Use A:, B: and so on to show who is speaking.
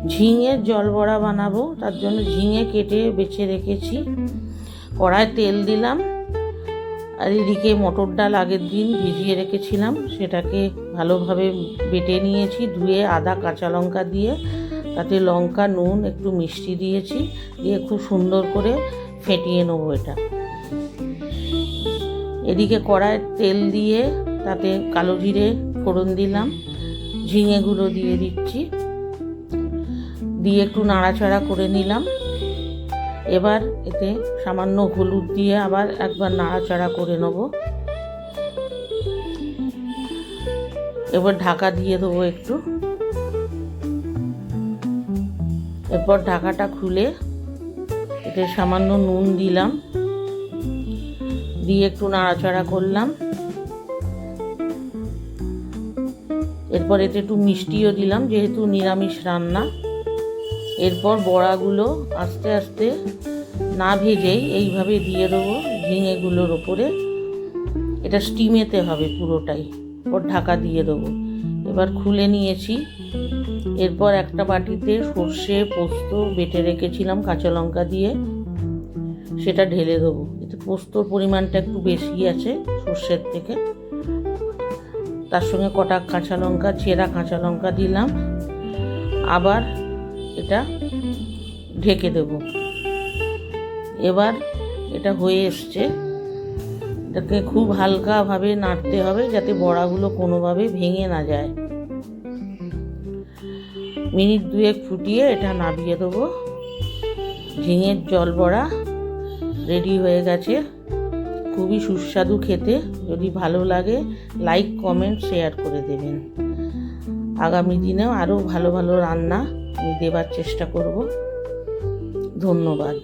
A: ঝিঙের জল বড়া বানাবো, তার জন্য ঝিঙে কেটে বেছে রেখেছি। কড়ায় তেল দিলাম, আর এদিকে মটর ডাল আগের দিন ভিজিয়ে রেখেছিলাম, সেটাকে ভালোভাবে বেটে নিয়েছি, ধুয়ে আদা কাঁচা লঙ্কা দিয়ে, তাতে লঙ্কা নুন একটু মিষ্টি দিয়েছি, দিয়ে খুব সুন্দর করে ফেটিয়ে নেবো এটা। এদিকে কড়ায় তেল দিয়ে তাতে কালো জিরে ফোড়ন দিলাম, ঝিঙেগুলো দিয়ে দিচ্ছি, দিয়ে একটু নাড়াচাড়া করে নিলাম। এবার এতে সামান্য হলুদ দিয়ে আবার একবার নাড়াচাড়া করে নেব। এবার ঢাকা দিয়ে দেবো একটু। এরপর ঢাকাটা খুলে এতে সামান্য নুন দিলাম, দিয়ে একটু নাড়াচাড়া করলাম। এরপর এতে একটু মিষ্টিও দিলাম, যেহেতু নিরামিষ রান্না। এরপর বড়াগুলো আস্তে আস্তে না ভেজেই এইভাবে দিয়ে দেবো ঝিঙেগুলোর ওপরে। এটা স্টিমেতে হবে পুরোটাই। এরপর ঢাকা দিয়ে দেবো। এবার খুলে নিয়েছি। এরপর একটা বাটিতে সর্ষে পোস্ত বেটে রেখেছিলাম কাঁচা লঙ্কা দিয়ে, সেটা ঢেলে দেবো। এতে পোস্তর পরিমাণটা একটু বেশি আছে সর্ষের থেকে। তার সঙ্গে কটা কাঁচা লঙ্কা, চেরা কাঁচা লঙ্কা দিলাম। আবার এটা ঢেকে দেব। এবার এটা হয়ে এসছে, এটাকে খুব হালকাভাবে নাড়তে হবে যাতে বড়াগুলো কোনোভাবে ভেঙে না যায়। মিনিট দুয়েক ফুটিয়ে এটা নামিয়ে দেবো। ঝিঙের জল বড়া রেডি হয়ে গেছে। খুবই সুস্বাদু খেতে। যদি ভালো লাগে লাইক কমেন্ট শেয়ার করে দেবেন। আগামী দিনেও আরও ভালো ভালো রান্না আমি দেবার চেষ্টা করব। ধন্যবাদ।